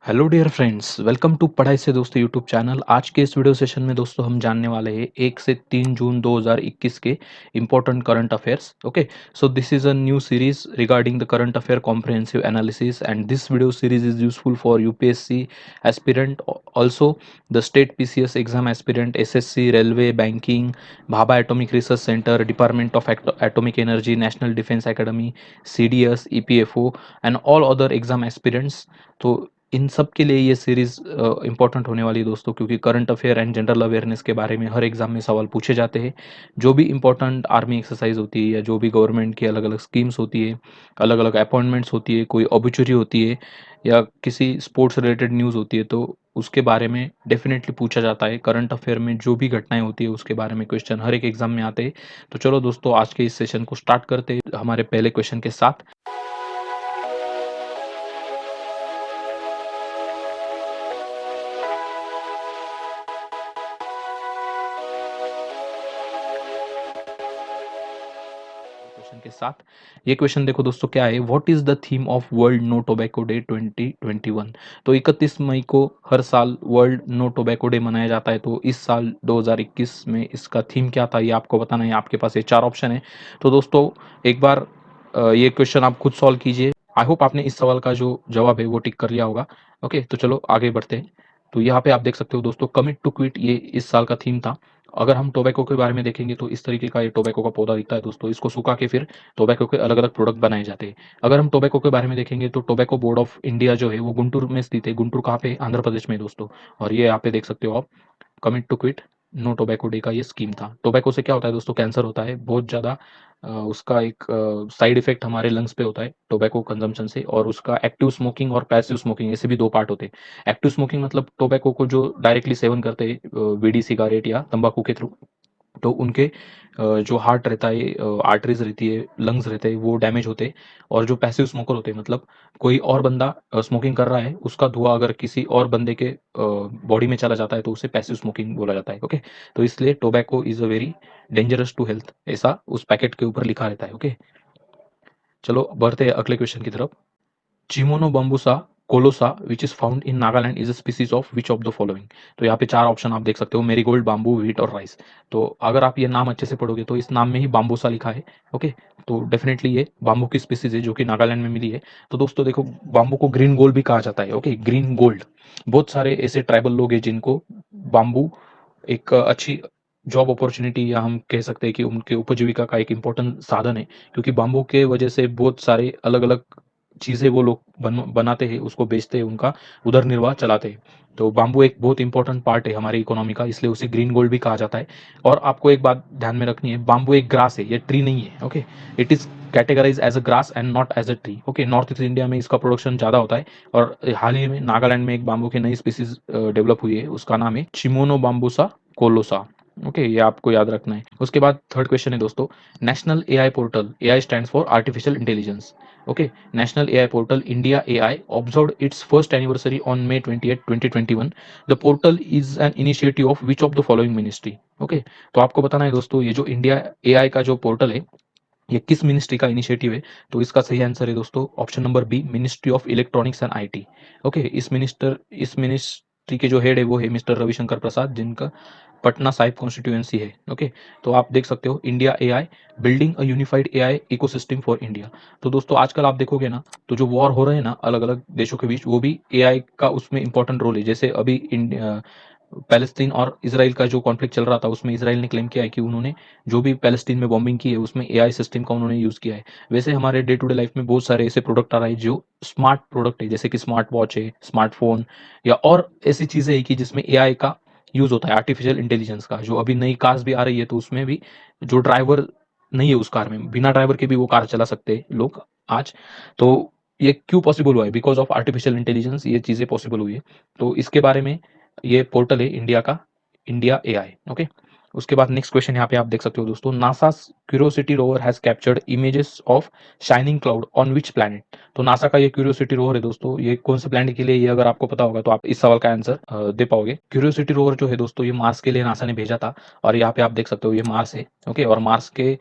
Hello dear friends, welcome to पढ़ाई से दोस्तों यूट्यूब चैनल। आज के इस वीडियो सेशन में दोस्तों हम जानने वाले हैं 1 से 3 जून 2021 के important current affairs. Okay, so this is a new series regarding the current affair comprehensive analysis and this video series is useful for UPSC aspirant, also the state PCS exam aspirant, SSC, railway, banking, Bhabha atomic research centre, department of atomic energy, national defence academy, CDS, EPFO and all other exam aspirants. तो इन सब के लिए ये series important होने वाली है दोस्तों, क्योंकि current affair and general awareness के बारे में हर एग्जाम में सवाल पूछे जाते हैं। जो भी इंपॉर्टेंट आर्मी एक्सरसाइज होती है या जो भी गवर्नमेंट की अलग अलग स्कीम्स होती है, अलग अलग अपॉइंटमेंट्स होती है, कोई ऑब्चुरी होती है या किसी स्पोर्ट्स रिलेटेड न्यूज़ होती है, तो उसके बारे में डेफिनेटली पूछा जाता है। करंट अफेयर में जो भी घटनाएं होती है उसके बारे में क्वेश्चन हर एक एग्जाम में आते हैं। तो चलो दोस्तों, आज के इस सेशन को स्टार्ट करते हैं हमारे पहले क्वेश्चन के साथ। क्वेश्चन के साथ ये क्वेश्चन देखो दोस्तों, क्या है, what is the theme of world no tobacco day 2021। तो 31 मई को हर साल वर्ल्ड नो टोबैको डे मनाया जाता है। तो इस साल 2021 में इसका थीम क्या था, ये आपको बताना है। आपके पास ये चार ऑप्शन है। तो दोस्तों, एक बार ये क्वेश्चन आप खुद सॉल्व कीजिए। आई होप आपने इस सवाल का जो जवाब है वो टिक कर लिया होगा। ओके, तो चलो आगे बढ़ते हैं। तो यहाँ पे आप देख सकते हो दोस्तों, कमिट टू क्विट ये इस साल का थीम था। अगर हम टोबैको के बारे में देखेंगे तो इस तरीके का ये टोबैको का पौधा दिखता है दोस्तों। इसको सुखा के फिर टोबैको के अलग अलग प्रोडक्ट बनाए जाते हैं। अगर हम टोबैको के बारे में देखेंगे तो टोबैको बोर्ड ऑफ इंडिया जो है वो गुंटूर में स्थित है। गुंटूर कहाँ पे, आंध्र प्रदेश में दोस्तों। और ये यहाँ पे देख सकते हो आप, commit to quit no tobacco day का ये स्कीम था। टोबैको से क्या होता है दोस्तों, कैंसर होता है बहुत ज़्यादा। उसका एक साइड इफेक्ट हमारे लंग्स पे होता है टोबैको कंजम्पशन से। और उसका एक्टिव स्मोकिंग और पैसिव स्मोकिंग, ऐसे भी दो पार्ट होते हैं। एक्टिव स्मोकिंग मतलब टोबैको को जो डायरेक्टली सेवन करते हैं बीड़ी सिगारेट या तंबाकू के थ्रू, तो उनके जो हार्ट रहता है, आर्टरीज रहती है, लंग्स रहते हैं, वो डैमेज होते हैं। और जो पैसिव स्मोकर होते हैं, मतलब कोई और बंदा स्मोकिंग कर रहा है, उसका धुआं अगर किसी और बंदे के बॉडी में चला जाता है तो उसे पैसिव स्मोकिंग बोला जाता है। ओके, तो इसलिए tobacco is a very dangerous to health, ऐसा उस पैकेट के ऊपर लिखा रहता है। ओके, चलो बढ़ते हैं अगले क्वेश्चन की तरफ। Chimonobambusa callosa which is found in Nagaland is a species of which of the following. तो यहाँ पे चार ऑप्शन आप देख सकते हो, मेरीगोल्ड, बाम्बू, व्हीट और राइस। तो अगर आप ये नाम अच्छे से पढ़ोगे तो इस नाम में ही बाम्बूसा लिखा है। ओके, तो डेफिनेटली ये बाम्बू की स्पीसीज है जो कि नागालैंड में मिली है। तो दोस्तों देखो, बाम्बू को ग्रीन गोल्ड भी कहा जाता है। Okay, green gold. बहुत सारे ऐसे ट्राइबल लोग हैं जिनको बाम्बू एक अच्छी जॉब अपॉर्चुनिटी, या हम कह सकते हैं कि उनके उपजीविका का एक इम्पोर्टेंट साधन है। क्योंकि बाम्बू के वजह से बहुत सारे अलग अलग चीज़ें वो लोग बनाते हैं, उसको बेचते हैं, उनका उधर निर्वाह चलाते हैं। तो बाम्बू एक बहुत इंपॉर्टेंट पार्ट है हमारी इकोनॉमी का, इसलिए उसे ग्रीन गोल्ड भी कहा जाता है। और आपको एक बात ध्यान में रखनी है, बाम्बू एक ग्रास है, ये ट्री नहीं है। Okay, it is categorise as a grass and not as a tree. Okay, north east India में इसका प्रोडक्शन ज़्यादा होता है। और हाल ही में नागालैंड में एक बाम्बू की नई स्पीसीज डेवलप हुई है, उसका नाम है चिमोनो बाम्बूसा कोलोसा। ओके, ये आपको याद रखना है। उसके बाद थर्ड क्वेश्चन है दोस्तों, national AI portal, AI stands for artificial intelligence. Okay, national AI portal India AI observed its first anniversary on May 28, 2021. The portal is an initiative of which of the following ministry? Okay, तो आपको बताना है दोस्तों, ये जो India AI का जो portal है, ये किस मिनिस्ट्री का इनिशिएटिव है। तो इसका सही आंसर है दोस्तों option number B, ministry of electronics and IT. Okay, इस मिनिस्ट्री के जो हेड है वो है मिस्टर रविशंकर प्रसाद, जिनका पटना साहिब कॉन्स्टिट्यूएंसी है। ओके, तो आप देख सकते हो, India AI building a unified AI ecosystem for India. तो दोस्तों आजकल आप देखोगे ना, तो जो वॉर हो रहे हैं ना अलग अलग देशों के बीच, वो भी एआई का उसमें इंपॉर्टेंट रोल है। जैसे अभी इंडिया पैलेस्तीन और इसराइल का जो कॉन्फ्लिक्ट चल रहा था, उसमें इसराइल ने क्लेम किया है कि उन्होंने जो भी पैलेस्तीन में बॉम्बिंग की है उसमें एआई सिस्टम का उन्होंने यूज़ किया है। वैसे हमारे डे टू डे लाइफ में बहुत सारे ऐसे प्रोडक्ट आ रहे हैं जो स्मार्ट प्रोडक्ट है, जैसे कि स्मार्ट वॉच है, स्मार्टफोन, या और ऐसी चीज़ें है कि जिसमें एआई का यूज़ होता है, आर्टिफिशियल इंटेलिजेंस का। जो अभी नई कार्स भी आ रही है, तो उसमें भी जो ड्राइवर नहीं है उस कार में, बिना ड्राइवर के भी वो कार चला सकते हैं लोग आज। तो ये क्यों पॉसिबल हुआ है, बिकॉज ऑफ आर्टिफिशियल इंटेलिजेंस ये चीज़ें पॉसिबल हुई है। तो इसके बारे में ये पोर्टल है इंडिया का, इंडिया एआई। ओके, उसके बाद नेक्स्ट क्वेश्चन यहाँ पे आप देख सकते हो दोस्तों, NASA curiosity rover has captured images of shining cloud on which planet? तो नासा का ये क्यूरियोसिटी रोवर है दोस्तों, ये कौन से प्लैनेट के लिए, ये अगर आपको पता होगा तो आप इस सवाल का आंसर दे पाओगे। क्यूरियोसिटी रोवर जो है दोस्तों, ये मार्स के लिए नासा ने भेजा था, और यहाँ पे आप देख सकते हो ये मार्स है। ओके, और मार्स के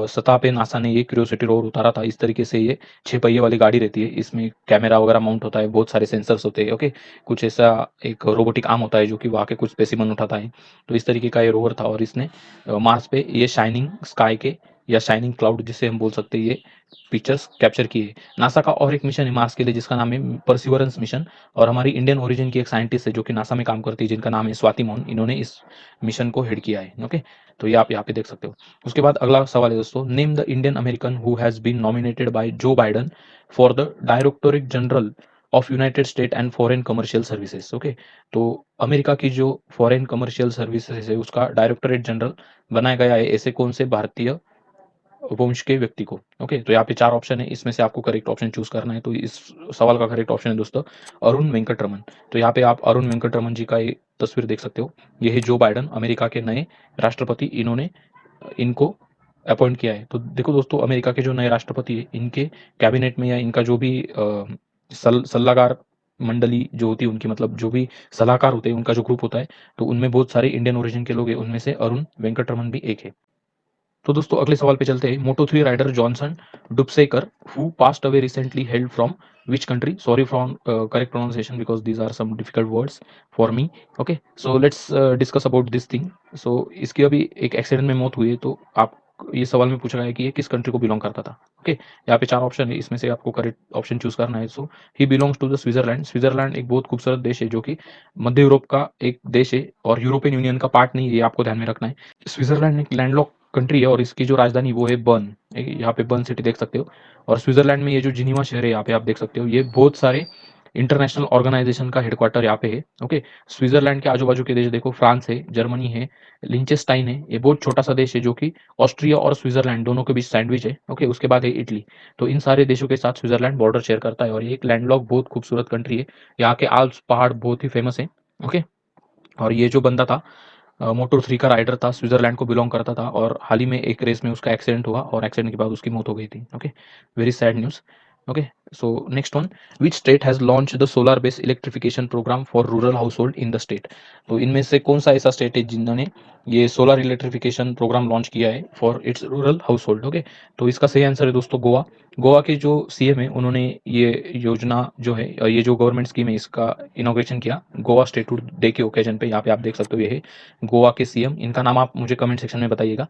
सतह पे नासा ने ये क्यूरियोसिटी रोवर उतारा था। इस तरीके से ये 6 पहिए वाली गाड़ी रहती है, इसमें कैमरा वगैरह माउंट होता है, बहुत सारे सेंसर्स होते हैं। ओके, कुछ ऐसा एक रोबोटिक आर्म होता है जो कि वहाँ के कुछ स्पेसिमन उठाता है। तो इस तरीके का ये रोवर था, और इसने मार्स पे ये शाइनिंग स्काई के या शाइनिंग क्लाउड जिसे हम बोल सकते हैं, ये पिक्चर्स कैप्चर किए। नासा का और एक मिशन है मार्स के लिए जिसका नाम है परसिवरेंस मिशन, और हमारी इंडियन ओरिजिन की एक साइंटिस्ट है जो कि नासा में काम करती है, जिनका नाम है स्वाति मोहन, इन्होंने इस मिशन को हेड किया है। ओके, तो ये आप यहाँ पे देख सकते हो। उसके बाद अगला सवाल है दोस्तों, name the Indian American who has been nominated by Joe Biden for the directorate general of United State and foreign commercial services. Okay, तो अमेरिका की जो फॉरेन कमर्शियल सर्विसेज है उसका डायरेक्टोरेट जनरल बनाया गया है ऐसे कौन से भारतीय वंश के व्यक्ति को? ओके, तो यहाँ पे 4 ऑप्शन है, इसमें से आपको करेक्ट ऑप्शन चूज करना है। तो इस सवाल का करेक्ट ऑप्शन है दोस्तों अरुण वेंकट रमन। तो यहाँ पे आप अरुण वेंकट रमन जी का एक तस्वीर देख सकते हो, ये है जो बाइडन, अमेरिका के नए राष्ट्रपति, इन्होंने इनको अपॉइंट किया है। तो देखो दोस्तों, अमेरिका के जो नए राष्ट्रपति है, इनके कैबिनेट में या इनका जो भी सलाहकार मंडली जो होती है उनकी, मतलब जो भी सलाहकार होते हैं उनका जो ग्रुप होता है, तो उनमें बहुत सारे इंडियन ओरिजिन के लोग हैं, उनमें से अरुण वेंकट रमन भी एक है। तो दोस्तों अगले सवाल पे चलते हैं। मोटो3 rider Johnson Dupasquier who passed away recently held from which country? Sorry from correct pronunciation because these are some difficult words for me. Okay, so let's discuss about this thing. So इसकी अभी एक accident में मौत हुई है, तो आप ये सवाल में पूछा गया है कि ये किस कंट्री को बिलोंग करता था। ओके, यहाँ पे 4 ऑप्शन है, इसमें से आपको करेक्ट ऑप्शन चूज करना है। So he belongs to the Switzerland. Switzerland एक बहुत खूबसूरत देश है जो कि मध्य यूरोप का एक देश है और यूरोपियन यूनियन का पार्ट नहीं है, ये आपको ध्यान में रखना है। स्विट्जरलैंड एक लैंडलॉक कंट्री है और इसकी जो राजधानी वो है बर्न, यहाँ पे बर्न सिटी देख सकते हो। और स्विट्जरलैंड में ये जो जिनीवा शहर है यहाँ पे आप देख सकते हो, ये बहुत सारे इंटरनेशनल ऑर्गेनाइजेशन का हेडक्वार्टर यहाँ पे है। ओके, स्विट्जरलैंड के आजू बाजू के देश देखो, फ्रांस है, जर्मनी है, लिंचेस्टाइन है, ये बहुत छोटा सा देश है जो कि ऑस्ट्रिया और स्विट्जरलैंड दोनों के बीच सैंडविच है। ओके, उसके बाद है इटली। तो इन सारे देशों के साथ स्विट्जरलैंड बॉर्डर शेयर करता है और ये एक लैंडलॉक बहुत खूबसूरत कंट्री है। यहाँ के आल्प्स पहाड़ बहुत ही फेमस है। ओके, और ये जो बंदा था मोटो3 का राइडर था, स्विट्जरलैंड को बिलोंग करता था, और हाल ही में एक रेस में उसका एक्सीडेंट हुआ और एक्सीडेंट के बाद उसकी मौत हो गई थी। Okay, very sad news. Okay, so next one, which state has launch the solar based electrification programme for rural household in the state? तो इनमें से कौन सा ऐसा स्टेट है जिन्होंने ये सोलर इलेक्ट्रिफिकेशन प्रोग्राम लॉन्च किया है for its rural house hold? Okay, तो इसका सही आंसर है दोस्तों गोवा। गोवा के जो सीएम है उन्होंने ये योजना जो है, ये जो गवर्नमेंट स्कीम है, इसका इनॉग्रेशन किया गोवा स्टेटहुड डे के ओकेजन पे। यहाँ पे आप देख सकते हो ये है गोवा के सीएम, इनका नाम आप मुझे कमेंट सेक्शन में बताइएगा।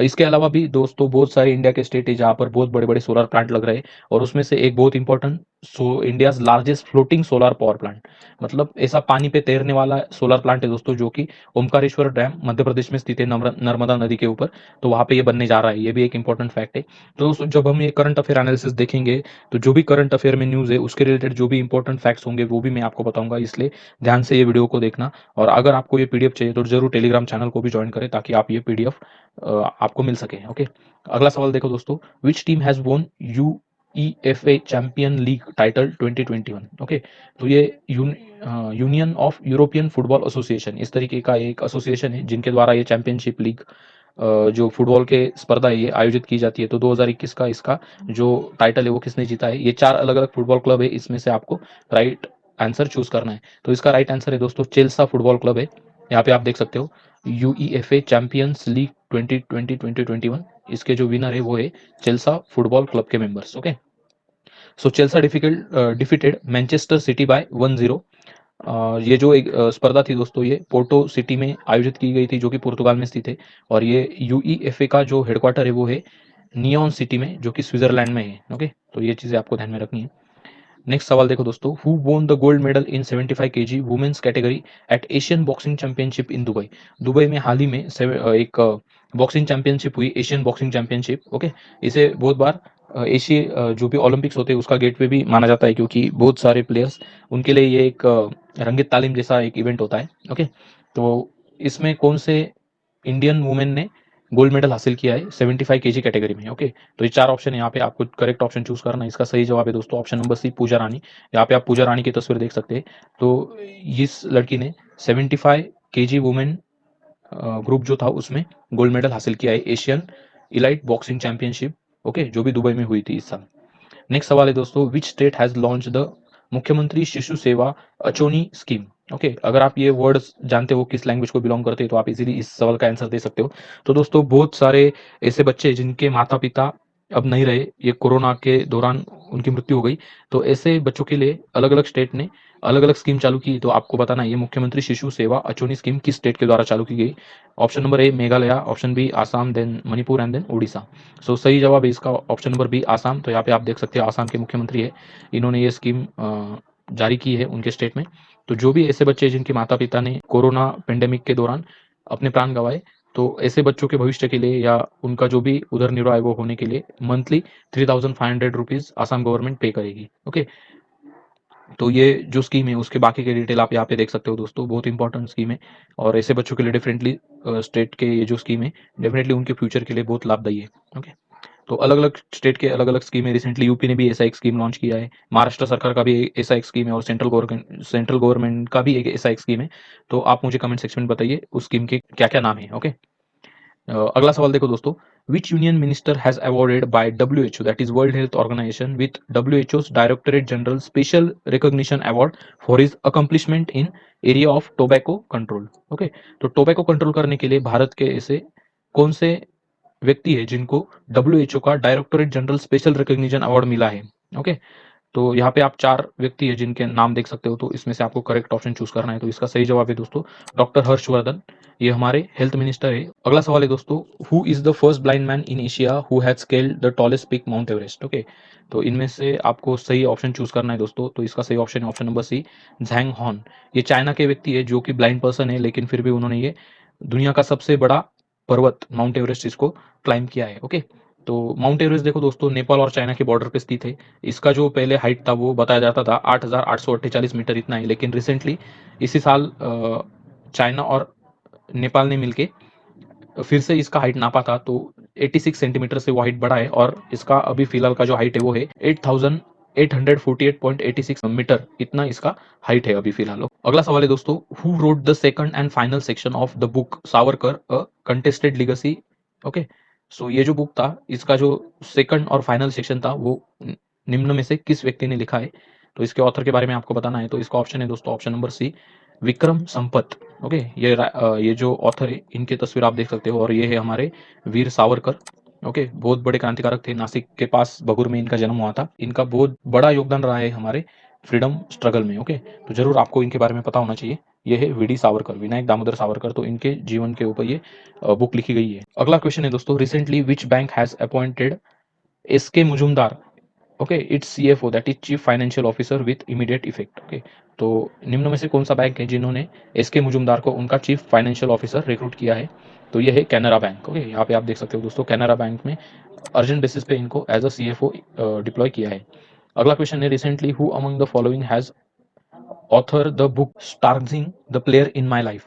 इसके अलावा भी दोस्तों बहुत सारे इंडिया के स्टेट है जहाँ पर बहुत बड़े बड़े सोलर प्लांट लग रहे हैं, और उसमें से एक बहुत important, India's largest floating solar power plant, मतलब ऐसा पानी पे तैरने वाला सोलर प्लांट है दोस्तों, जो कि ओमकारेश्वर डैम मध्य प्रदेश में स्थित है, नर्मदा नदी के ऊपर। तो वहाँ पे ये बनने जा रहा है, ये भी एक इंपॉर्टेंट फैक्ट है। तो दोस्तों जब हम ये करंट अफेयर एनालिसिस देखेंगे, तो जो भी करंट अफेयर में न्यूज़ है उसके रिलेटेड जो भी इंपॉर्टेंट फैक्ट्स होंगे वो भी मैं आपको बताऊंगा, इसलिए ध्यान से ये वीडियो को देखना। और अगर आपको ये पीडीएफ चाहिए तो जरूर टेलीग्राम चैनल को भी ज्वाइन करें ताकि आप ये पीडीएफ आपको मिल सके। ओके, अगला सवाल देखो दोस्तों, विच टीम हैज वोन UEFA champion league title 2021? Okay, तो ये union of European football association, इस तरीके का एक एसोसिएशन है जिनके द्वारा ये चैंपियनशिप लीग जो फुटबॉल के स्पर्धा है ये आयोजित की जाती है। तो 2021 का इसका जो टाइटल है वो किसने जीता है? ये 4 अलग अलग फुटबॉल क्लब है, इसमें से आपको राइट आंसर चूज करना है। तो इसका राइट आंसर है दोस्तों चेल्सा फुटबॉल क्लब है। यहाँ पे आप देख सकते हो यूईएफए चैंपियंस लीग 2020-2021, इसके जो विनर है वो है चेल्सा फुटबॉल क्लब के members. Okay, so Chelsea defeated Manchester City by 1-0। ये जो एक स्पर्धा थी दोस्तों, ये पोर्टो सिटी में आयोजित की गई थी जो कि पुर्तगाल में स्थित है, और ये यूईएफए का जो हेडक्वार्टर है वो है नियॉन सिटी में जो कि स्विट्जरलैंड में है। ओके, तो ये चीजें आपको ध्यान में रखनी है। नेक्स्ट सवाल देखो दोस्तों, who won the gold medal in 75 KG women's category at Asian boxing championship in Dubai? Dubai में हाल ही में एक बॉक्सिंग चैंपियनशिप हुई, एशियन बॉक्सिंग चैंपियनशिप। ओके, इसे बहुत बार एशिया जो भी ओलंपिक्स होते हैं उसका गेटवे भी माना जाता है, क्योंकि बहुत सारे प्लेयर्स, उनके लिए ये एक रंगीत तालीम जैसा एक इवेंट होता है। ओके, तो इसमें कौन से इंडियन वुमेन ने गोल्ड मेडल हासिल किया है 75 केजी कैटेगरी में? ओके, तो ये 4 ऑप्शन है, यहाँ पे आपको करेक्ट ऑप्शन चूज करना है। इसका सही जवाब है दोस्तों ऑप्शन नंबर सी, पूजा रानी। यहाँ पे आप पूजा रानी की तस्वीर देख सकते हैं। तो इस लड़की ने 75 केजी वुमेन ग्रुप जो था उसमें गोल्ड मेडल हासिल किया है Asian elite boxing championship, okay, जो भी दुबई में हुई थी इस साल। नेक्स्ट सवाल है दोस्तों, विच स्टेट हैज लॉन्च द मुख्यमंत्री शिशु सेवा अचोनी स्कीम। ओके, अगर आप ये वर्ड्स जानते हो किस लैंग्वेज को बिलोंग करते हैं तो आप इजीली इस सवाल का आंसर दे सकते हो। तो दोस्तों बहुत सारे ऐसे बच्चे जिनके माता पिता अब नहीं रहे, ये कोरोना के दौरान उनकी मृत्यु हो गई, तो ऐसे बच्चों के लिए अलग अलग स्टेट ने अलग अलग स्कीम चालू की। तो आपको बताना है ये मुख्यमंत्री शिशु सेवा अचोनी स्कीम किस स्टेट के द्वारा चालू की गई। Option number A Meghalaya, option B Assam, then Manipur and then Orissa. So सही जवाब है इसका ऑप्शन नंबर बी आसाम। तो यहाँ पे आप देख सकते हैं आसाम के मुख्यमंत्री है, इन्होंने ये स्कीम जारी की है उनके स्टेट में। तो जो भी ऐसे बच्चे जिनके माता पिता ने कोरोना पेंडेमिक के दौरान अपने प्राण गंवाए, तो ऐसे बच्चों के भविष्य के लिए या उनका जो भी उधर निर्वाह है वो होने के लिए मंथली 3500 रुपीज आसाम गवर्नमेंट पे करेगी। ओके, तो ये जो स्कीम है उसके बाकी के डिटेल आप यहाँ पे देख सकते हो दोस्तों, बहुत इंपॉर्टेंट स्कीम है और ऐसे बच्चों के लिए डिफरेंटली स्टेट के ये जो स्कीम है डेफिनेटली उनके फ्यूचर के लिए बहुत लाभदायी है। ओके, तो अलग अलग स्टेट के अलग अलग स्कीम है। रिसेंटली यूपी ने भी ऐसा एक स्कीम लॉन्च किया है, महाराष्ट्र सरकार का भी ऐसा एक स्कीम है और सेंट्रल गवर्नमेंट का भी एक ऐसा एक स्कीम है। तो आप मुझे कमेंट सेक्शन में बताइए उस स्कीम के क्या क्या नाम है। ओके, अगला सवाल देखो दोस्तों, which union minister has awarded by WHO, that is world health organisation, with WHO's directorate general special recognition award for his accomplishment in area of tobacco control. Okay, तो टोबैको कंट्रोल करने के लिए भारत के ऐसे कौन से व्यक्ति है जिनको WHO का directorate general special recognition award मिला है। ओके, तो यहाँ पे आप 4 व्यक्ति है जिनके नाम देख सकते हो, तो इसमें से आपको करेक्ट ऑप्शन चूज करना है। तो इसका सही जवाब है दोस्तों डॉक्टर हर्षवर्धन, ये हमारे हेल्थ मिनिस्टर है। अगला सवाल है दोस्तों, who is the first blind man in Asia who has scaled the tallest peak mount Everest. Okay, तो इनमें से आपको सही ऑप्शन चूज करना है दोस्तों। तो इसका सही ऑप्शन है option number C, Zhang Hon. ये चाइना के व्यक्ति है जो कि ब्लाइंड पर्सन है, लेकिन फिर भी उन्होंने ये दुनिया का सबसे बड़ा पर्वत माउंट एवरेस्ट इसको क्लाइम किया है। ओके, तो माउंट एवरेस्ट देखो दोस्तों नेपाल और चाइना के बॉर्डर पे स्थित है। इसका जो पहले हाइट था वो बताया जाता था 8,848 मीटर इतना है, लेकिन रिसेंटली इसी साल चाइना और नेपाल ने मिलके फिर से इसका हाइट नापा था, तो 86 सेंटीमीटर से वो हाइट बढ़ा है और इसका अभी फिलहाल का जो हाइट है वो है 8,848.86 मीटर, इतना इसका हाइट है अभी फिलहाल। अगला सवाल है दोस्तों, who wrote the second and final section of the book Savarkar a contested legacy. Okay, so ये जो बुक था इसका जो सेकंड और फाइनल सेक्शन था वो निम्न में से किस व्यक्ति ने लिखा है। तो इसके ऑथर के बारे में आपको बताना है। तो इसका ऑप्शन है दोस्तों option number C, Vikram Sampath. Okay, ये जो ऑथर है इनकी तस्वीर आप देख सकते हो और ये है हमारे वीर सावरकर। ओके, बहुत बड़े क्रांतिकारक थे, नासिक के पास बगुर में इनका जन्म हुआ था। इनका बहुत बड़ा योगदान रहा है हमारे फ्रीडम स्ट्रगल में। ओके, तो जरूर आपको इनके बारे में पता होना चाहिए। ये है वीडी सावरकर, विनायक दामोदर सावरकर, तो इनके जीवन के ऊपर ये बुक लिखी गई है। अगला क्वेश्चन है दोस्तों, recently which bank has appointed SK Mujumdar, okay, its CFO, that is chief financial officer with immediate effect. Okay, तो निम्न में से कौन सा बैंक है जिन्होंने SK मुजुमदार को उनका चीफ फाइनेंशियल ऑफिसर रिक्रूट किया है। तो ये है कैनरा बैंक। ओके, यहाँ पे आप देख सकते हो दोस्तों कैनरा बैंक में अर्जेंट बेसिस पे इनको एज अ CFO डिप्लॉय किया है। अगला क्वेश्चन है, recently who among the following has author the book stargazing the player in my life.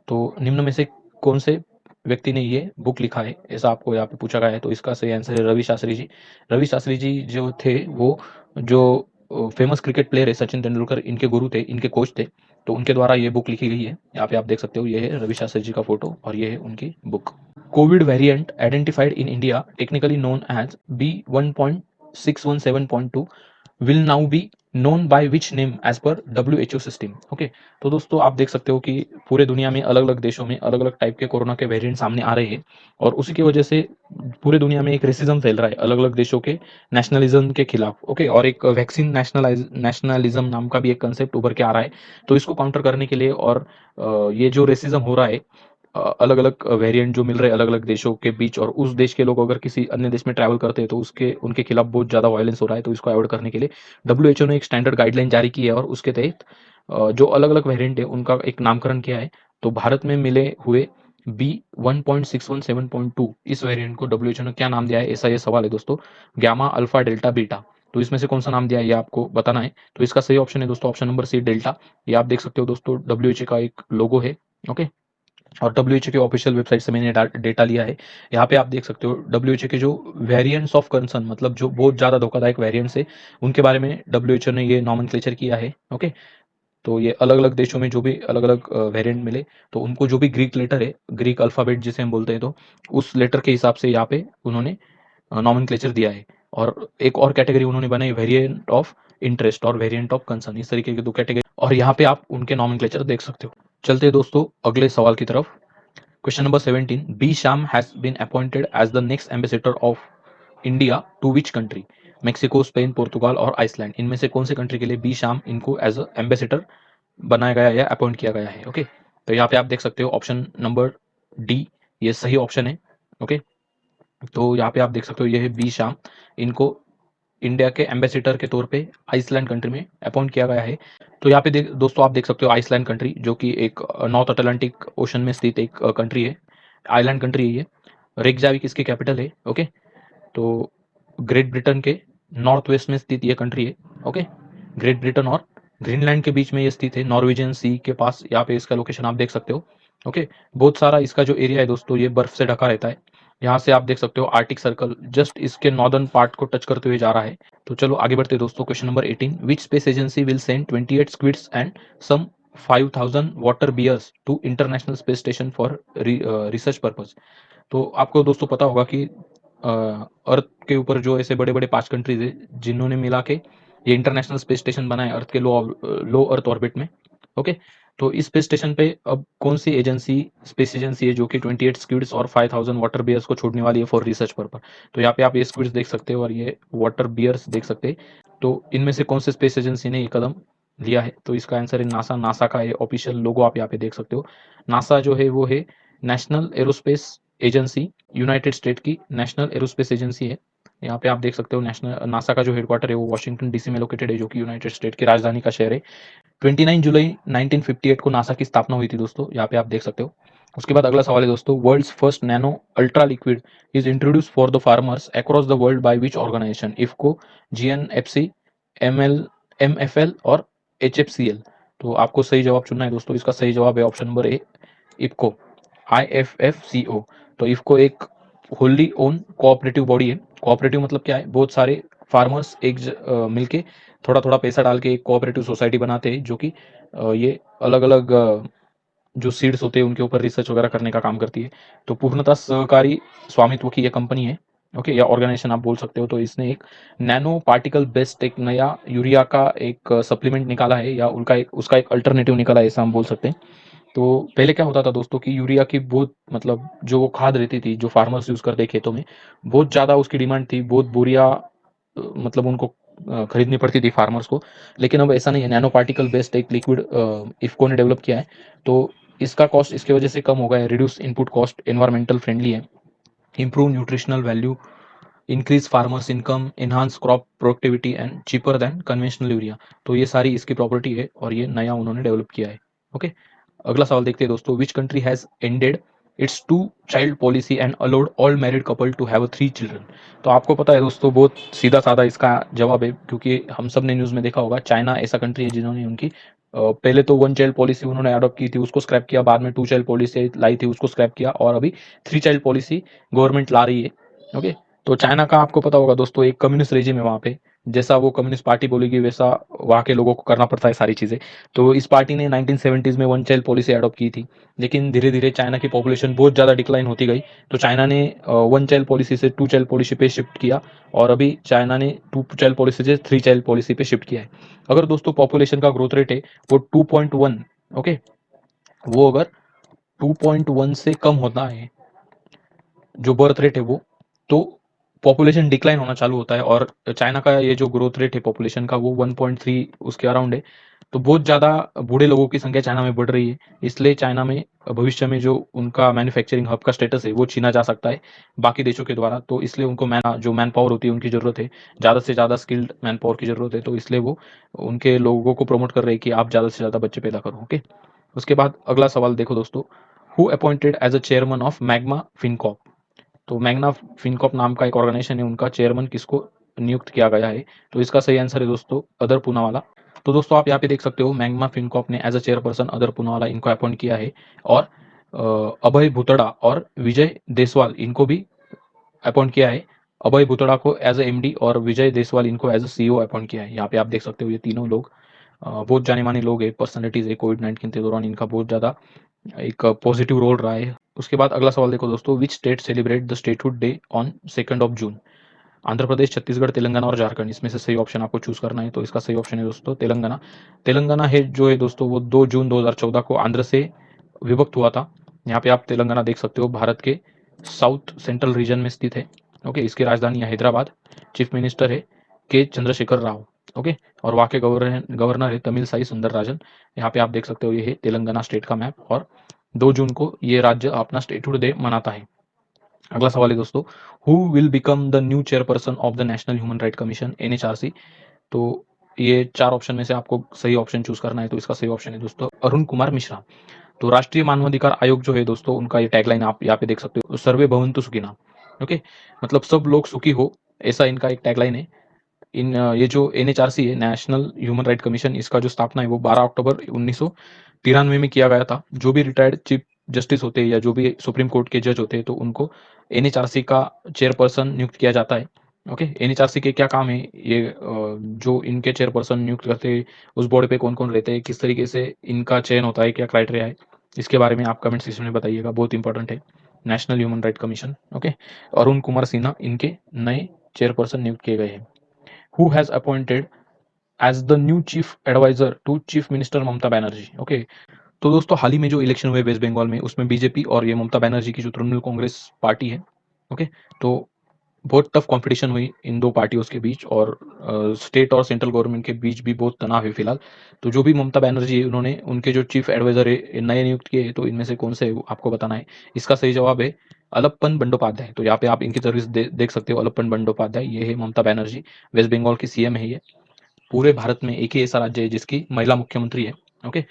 तो निम्न में से कौन से व्यक्ति ने ये बुक लिखा है, ऐसा आपको यहाँ पे पूछा गया है। तो इसका सही आंसर है रवि शास्त्री जी। रवि शास्त्री जी जो थे वो जो फेमस क्रिकेट प्लेयर है सचिन तेंदुलकर, इनके गुरु थे, इनके कोच थे, तो उनके द्वारा ये बुक लिखी गई है। यहाँ पे आप देख सकते हो ये है रवि शास्त्री जी का फोटो और ये है उनकी book. Covid variant identified in India technically known as B1.617.2 will now be known by which name as per WHO system. Okay, तो दोस्तों आप देख सकते हो कि पूरे दुनिया में अलग अलग देशों में अलग अलग टाइप के कोरोना के वेरिएंट सामने आ रहे हैं और उसी की वजह से पूरे दुनिया में एक रेसिज्म फैल रहा है अलग अलग देशों के नेशनलिज्म के खिलाफ। ओके, और एक वैक्सीन नेशनलिज्म नाम का भी एक कंसेप्ट उभर के आ रहा है। तो इसको काउंटर करने के लिए और ये जो रेसिज्म हो रहा है अलग अलग वेरिएंट जो मिल रहे हैं अलग अलग देशों के बीच, और उस देश के लोग अगर किसी अन्य देश में ट्रैवल करते हैं तो उसके उनके खिलाफ बहुत ज़्यादा वायलेंस हो रहा है। तो इसको अवॉइड करने के लिए WHO ने एक स्टैंडर्ड गाइडलाइन जारी की है और उसके तहत जो अलग अलग वेरिएंट है उनका एक नामकरण किया है। तो भारत में मिले हुए B1.617.2 इस वेरिएंट को WHO ने क्या नाम दिया है, ऐसा ये सवाल है दोस्तों, गामा अल्फा डेल्टा बीटा। तो इसमें से कौन सा नाम दिया है ये आपको बताना है। तो इसका सही ऑप्शन है दोस्तों ऑप्शन नंबर सी, डेल्टा। ये आप देख सकते हो दोस्तों WHO का एक लोगो है। ओके, और WHO के ऑफिशियल वेबसाइट से मैंने डेटा लिया है। यहाँ पे आप देख सकते हो WHO के जो वेरिएंट्स ऑफ कंसर्न, मतलब जो बहुत ज़्यादा धोखादायक वेरिएंट्स है उनके बारे में WHO ने ये नॉमेनक्लेचर किया है। ओके, तो ये अलग-अलग देशों में जो भी अलग-अलग वेरिएंट मिले, तो उनको जो भी ग्रीक लेटर है, ग्रीक अल्फ़ाबेट जिसे हम बोलते हैं, तो उस लेटर के हिसाब से यहाँ पे उन्होंने नोमेनक्लेचर दिया है। और एक और कैटेगरी उन्होंने बनाई, वेरिएंट ऑफ इंटरेस्ट और वेरिएंट ऑफ कंसर्न, इस तरीके की 2 कैटेगरी, और यहाँ पे आप उनके नोमेनक्लेचर देख सकते हो। चलते हैं दोस्तों अगले सवाल की तरफ। Question number 17, B Shyam has been appointed as the next ambassador of India to which country? Mexico, Spain, पुर्तगाल और आइसलैंड, इनमें से कौन से कंट्री के लिए बी श्याम इनको एज एम्बेसडर बनाया गया या अपॉइंट किया गया है? ओके, तो यहाँ पे आप देख सकते हो ऑप्शन नंबर डी, ये सही ऑप्शन है। ओके, तो यहाँ पे आप देख सकते हो ये है बी श्याम, इनको इंडिया के एम्बेसडर के तौर पे आइसलैंड कंट्री में अपॉइंट किया गया है। तो यहाँ पे दोस्तों आप देख सकते हो आइसलैंड कंट्री, जो कि एक नॉर्थ अटलांटिक ओशन में स्थित एक कंट्री है, आइलैंड कंट्री है ये। रेकजाविक इसकी कैपिटल है। ओके, तो ग्रेट ब्रिटेन के नॉर्थ वेस्ट में स्थित ये कंट्री है। ओके, ग्रेट ब्रिटेन और ग्रीनलैंड के बीच में ये स्थित है, नॉर्वेजियन सी के पास। यहाँ पे इसका लोकेशन आप देख सकते हो। ओके, बहुत सारा इसका जो एरिया है दोस्तों, ये बर्फ से ढका रहता है। यहाँ से आप देख सकते हो आर्टिक सर्कल जस्ट इसके नॉर्दर्न पार्ट को टच करते हुए जा रहा है। तो चलो आगे बढ़ते हैं दोस्तों। Question number 18, which space agency will send 28 squids and some 5000 water bears to international space station for research purpose? तो आपको दोस्तों पता होगा कि अर्थ के ऊपर जो ऐसे बड़े बड़े 5 कंट्रीज है जिन्होंने मिला के ये इंटरनेशनल स्पेस स्टेशन बनाए अर्थ के लो अर्थ ऑर्बिट में। ओके, तो इस स्पेस स्टेशन पे अब कौन सी एजेंसी, स्पेस एजेंसी है जो कि 28 स्क्विड्स और 5000 वाटर बियर्स को छोड़ने वाली है फॉर रिसर्च पर्पस? तो यहाँ पे आप ये स्क्विड्स देख सकते हो और ये वाटर बियर्स देख सकते हैं। तो इनमें से कौन से स्पेस एजेंसी ने ये कदम लिया है? तो इसका आंसर है नासा। नासा का ये ऑफिशियल लोगो आप यहाँ पे देख सकते हो। नासा जो है वो है national aerospace agency, United state की नेशनल एरोस्पेस एजेंसी है। यहाँ पे आप देख सकते हो नेशनल नासा का जो हेडक्वार्टर है वो वॉशिंगटन डीसी में लोकेटेड है, जो कि यूनाइटेड स्टेट की राजधानी का शहर है। 29 जुलाई 1958 को नासा की स्थापना हुई थी दोस्तों, यहाँ पे आप देख सकते हो। उसके बाद अगला सवाल है दोस्तों, world's first nano ultra liquid is introduce for the farmers across the world by which organization? IFFCO, GNFC, ML, MFL और एचएफसीएल? तो आपको सही जवाब चुनना है दोस्तों। इसका सही जवाब है ऑप्शन नंबर ए, इफको, IFFCO। तो इफको एक होल्ली ओन कोऑपरेटिव बॉडी है। कोऑपरेटिव मतलब क्या है? बहुत सारे फार्मर्स मिलके थोड़ा थोड़ा पैसा डाल के एक कोऑपरेटिव सोसाइटी बनाते हैं, जो कि ये अलग अलग जो सीड्स होते हैं उनके ऊपर रिसर्च वगैरह करने का काम करती है। तो पूर्णतः सहकारी स्वामित्व की ये कंपनी है। ओके, या ऑर्गेनाइजेशन आप बोल सकते हो। तो इसने एक नैनो पार्टिकल बेस्ड एक नया यूरिया का एक सप्लीमेंट निकाला है, या उनका एक उसका एक अल्टरनेटिव निकाला है, ऐसा हम बोल सकते हैं। तो पहले क्या होता था दोस्तों कि यूरिया की बहुत मतलब जो वो खाद रहती थी जो फार्मर्स यूज करते खेतों में, बहुत ज़्यादा उसकी डिमांड थी, बहुत बोरिया मतलब उनको खरीदनी पड़ती थी फार्मर्स को। लेकिन अब ऐसा नहीं है, नैनो पार्टिकल बेस्ड एक लिक्विड इफको ने डेवलप किया है। तो इसका कॉस्ट इसकी वजह से कम हो गया है, reduce input cost, environmental friendly है, improve nutritional value, increase farmers income, enhance crop productivity and cheaper than conventional urea. तो ये सारी इसकी प्रॉपर्टी है और ये नया उन्होंने डेवलप किया है। ओके, अगला सवाल देखते हैं दोस्तों, which country has ended its 2 child policy and allowed all married couple to have 3 children? तो आपको पता है दोस्तों, बहुत सीधा साधा इसका जवाब है, क्योंकि हम सब ने न्यूज़ में देखा होगा, चाइना ऐसा कंट्री है जिन्होंने उनकी पहले तो 1 चाइल्ड पॉलिसी उन्होंने अडॉप्ट की थी, उसको स्क्रैप किया, बाद में 2 चाइल्ड पॉलिसी लाई थी, उसको स्क्रैप किया, और अभी 3 चाइल्ड पॉलिसी गवर्नमेंट ला रही है। ओके, तो चाइना का आपको पता होगा दोस्तों, एक कम्युनिस्ट रेजिम है वहाँ पे, जैसा वो कम्युनिस्ट पार्टी बोलेगी वैसा वहाँ के लोगों को करना पड़ता है सारी चीज़ें। तो इस पार्टी ने 1970s में 1 चाइल्ड पॉलिसी अडॉप्ट की थी, लेकिन धीरे धीरे चाइना की पॉपुलेशन बहुत ज़्यादा डिक्लाइन होती गई, तो चाइना ने 1 चाइल्ड पॉलिसी से 2 चाइल्ड पॉलिसी पे शिफ्ट किया, और अभी चाइना ने 2 चाइल्ड पॉलिसी से 3 चाइल्ड पॉलिसी पे शिफ्ट किया है। अगर दोस्तों पॉपुलेशन का ग्रोथ रेट है वो 2.1, ओके, वो अगर 2.1 से कम होता है जो बर्थ रेट है वो, तो पॉपुलेशन डिक्लाइन होना चालू होता है। और चाइना का ये जो ग्रोथ रेट है पॉपुलेशन का वो 1.3 उसके अराउंड है। तो बहुत ज़्यादा बूढ़े लोगों की संख्या चाइना में बढ़ रही है, इसलिए चाइना में भविष्य में जो उनका मैन्युफैक्चरिंग हब का स्टेटस है वो छीना जा सकता है बाकी देशों के द्वारा। तो इसलिए उनको मैन पावर होती है उनकी ज़रूरत है, ज़्यादा से ज़्यादा स्किल्ड मैन पावर की ज़रूरत है। तो इसलिए वो उनके लोगों को प्रमोट कर रहे हैं कि आप ज़्यादा से ज़्यादा बच्चे पैदा करो। ओके, उसके बाद अगला सवाल देखो दोस्तों, who appointed as a chairman of Magma Fincorp? तो मैग्ना फिनकॉप नाम का एक ऑर्गेनाइजेशन है, उनका चेयरमैन किसको नियुक्त किया गया है? तो इसका सही आंसर है दोस्तों अदर पूनावाला। तो दोस्तों आप यहाँ पे देख सकते हो मैग्मा फिनकॉप ने as a chairperson Adar Poonawalla इनको अपॉइंट किया है, और अभय भुतड़ा और विजय देसवाल इनको भी अपॉइंट किया है। अभय भुतड़ा को एज ए एमडी और विजय देसवाल इनको एज अ सीईओ अपॉइंट किया है। यहाँ पे आप देख सकते हो ये तीनों लोग बहुत जाने-माने लोग हैं, पर्सनैलिटीज़ है कोविड-19 के दौरान इनका बहुत ज़्यादा एक पॉजिटिव रोल रहा है। उसके बाद अगला सवाल देखो दोस्तों, which state celebrate the statehood day on 2 जून? आंध्र प्रदेश, छत्तीसगढ़, तेलंगाना और झारखंड, इसमें से सही ऑप्शन आपको चूज़ करना है। तो इसका सही ऑप्शन है दोस्तों तेलंगाना। तेलंगाना है जो है दोस्तों वो 2 जून 2014 को आंध्र से विभक्त हुआ था। यहाँ पे आप तेलंगाना देख सकते हो, भारत के साउथ सेंट्रल रीजन में स्थित है। ओके, इसकी राजधानी है हैदराबाद। चीफ मिनिस्टर है के चंद्रशेखर राव। ओके, और वहाँ के गवर्नर है तमिलसाई सुंदरराजन। यहाँ पे आप देख सकते हो ये है तेलंगाना स्टेट का मैप, और 2 जून को ये राज्य अपना स्टेटहुड डे मनाता है। अगला सवाल है दोस्तों, who will become the new chairperson of the national human right commission NHRC? तो ये 4 ऑप्शन में से आपको सही ऑप्शन चूज करना है। तो इसका सही ऑप्शन है दोस्तों अरुण कुमार मिश्रा। तो राष्ट्रीय मानवाधिकार आयोग जो है दोस्तों, उनका ये टैगलाइन आप यहाँ पे देख सकते हो, सर्वे भवन्तु सुखिनः। ओके, मतलब सब लोग सुखी हो, ऐसा इनका एक टैगलाइन है। ये जो एनएचआरसी है, नेशनल ह्यूमन राइट कमीशन, इसका जो स्थापना है वो 12 अक्टूबर 1993 में किया गया था। जो भी रिटायर्ड चीफ जस्टिस होते हैं या जो भी सुप्रीम कोर्ट के जज होते हैं, तो उनको एनएचआरसी का चेयरपर्सन नियुक्त किया जाता है। ओके, एनएचआरसी के क्या काम है, ये जो इनके चेयरपर्सन नियुक्त करते हैं, उस बोर्ड पे कौन कौन रहते हैं, किस तरीके से इनका चयन होता है, क्या क्राइटेरिया है, इसके बारे में आप कमेंट सेक्शन में बताइएगा, बहुत इंपॉर्टेंट है। National human right commission. Okay, Arun Kumar Sinha इनके नए चेयरपर्सन नियुक्त किए गए हैं। who has appointed as the new chief advisor to chief minister Mamata Banerjee? Okay, तो दोस्तों हाल ही में जो इलेक्शन हुए वेस्ट बंगाल में, उसमें बीजेपी और ये ममता बनर्जी की जो तृणमूल कांग्रेस पार्टी है, ओके, तो बहुत टफ कंपटीशन हुई इन दो पार्टियों के बीच, और स्टेट और सेंट्रल गवर्नमेंट के बीच भी बहुत तनाव है फिलहाल। तो जो भी ममता बनर्जी है, उन्होंने उनके जो चीफ एडवाइजर है नए नियुक्त किए हैं, तो इनमें से कौन से है वो आपको बताना है। इसका सही जवाब है अलप्पन बंडोपाध्याय। तो यहाँ पे आप इनकी सर्विस देख सकते हो, अलप्पन बंडोपाध्याय, ये है ममता बनर्जी, वेस्ट बंगाल की सीएम है ये। पूरे भारत में एक ही ऐसा राज्य है जिसकी महिला मुख्यमंत्री है। ओके,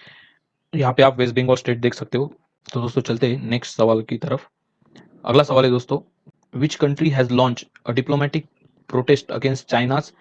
यहाँ पे आप वेस्ट बंगाल स्टेट देख सकते हो। तो दोस्तों चलते हैं नेक्स्ट सवाल की तरफ। अगला सवाल है दोस्तों, which country has launch a diplomatic protest against China's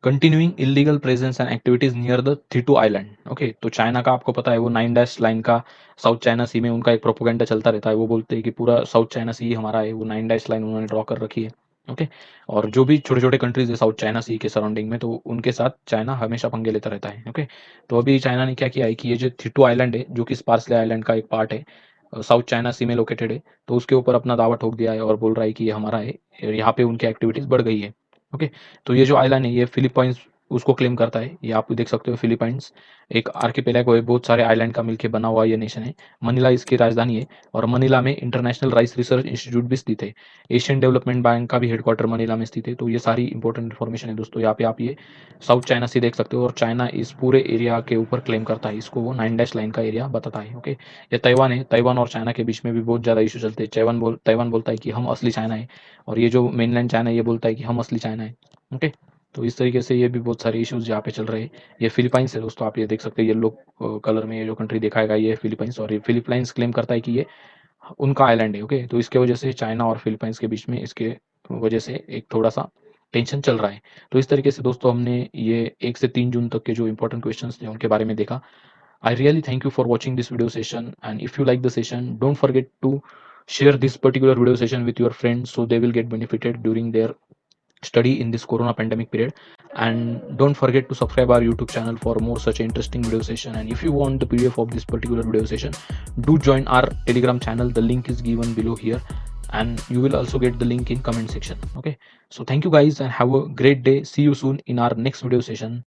continuing illegal presence and activities near the Thitu island? Okay, तो चाइना का आपको पता है वो 9 लाइन का साउथ चाइना सी में उनका एक प्रोपोगेंडा चलता रहता है। वो बोलते हैं कि पूरा साउथ चाइना सी हमारा है, वो 9 लाइन उन्होंने ड्रॉ कर रखी है। ओके, और जो भी छोटे छोटे कंट्रीज है साउथ चाइना सी के सराउंडिंग में, तो उनके साथ चाइना हमेशा पंगे लेता रहता है। ओके, तो अभी चाइना ने क्या किया है कि ये जो थीटू आइलैंड है, जो कि स्पार्सले आइलैंड का एक पार्ट है, साउथ चाइना सी में लोकेटेड है, तो उसके ऊपर अपना दावा ठोक दिया है और बोल रहा है कि ये हमारा है, यहाँ पे उनकी एक्टिविटीज बढ़ गई है। ओके, तो ये जो आइलैंड है ये फिलीपाइंस उसको क्लेम करता है। ये आप देख सकते हो, फिलीपाइंस एक आर्किपेलागो है, बहुत सारे आइलैंड का मिलकर बना हुआ ये नेशन है। मनीला इसकी राजधानी है, और मनीला में इंटरनेशनल राइस रिसर्च इंस्टीट्यूट भी स्थित है। एशियन डेवलपमेंट बैंक का भी हेडक्वार्टर मनीला में स्थित है। तो ये सारी इंपॉर्टेंट इन्फॉर्मेशन है दोस्तों। यहाँ पे आप ये साउथ चाइना सी देख सकते हो, और चाइना इस पूरे एरिया के ऊपर क्लेम करता है, इसको वो 9 लाइन का एरिया बताता है। ओके, ये ताइवान है, ताइवान और चाइना के बीच में भी बहुत ज़्यादा इशू चलते हैं। ताइवान बोलता है कि हम असली चाइना है, और ये जो मेनलैंड चाइना है ये बोलता है कि हम असली चाइना है। ओके, तो इस तरीके से ये भी बहुत सारे इश्यूज यहाँ पे चल रहे हैं। ये फिलीपाइंस है दोस्तों, आप ये देख सकते हैं येलो कलर में ये जो कंट्री दिखाएगा ये फिलीपाइंस, और ये फिलीपाइंस क्लेम करता है कि ये उनका आइलैंड है। ओके, तो इसके वजह से चाइना और फिलीपाइंस के बीच में इसके वजह से एक थोड़ा सा टेंशन चल रहा है। तो इस तरीके से दोस्तों हमने ये 1 से 3 जून तक के जो इंपॉर्टेंट क्वेश्चंस थे उनके बारे में देखा। I really thank you for watching this video session, and if you like the session, don't forget to share this particular video session with your friends so they will get benefited during their study in this corona pandemic period. And don't forget to subscribe our YouTube channel for more such interesting video session. And if you want the PDF of this particular video session, do join our Telegram channel. The link is given below here, and you will also get the link in comment section. Okay, so thank you guys and have a great day. See you soon in our next video session.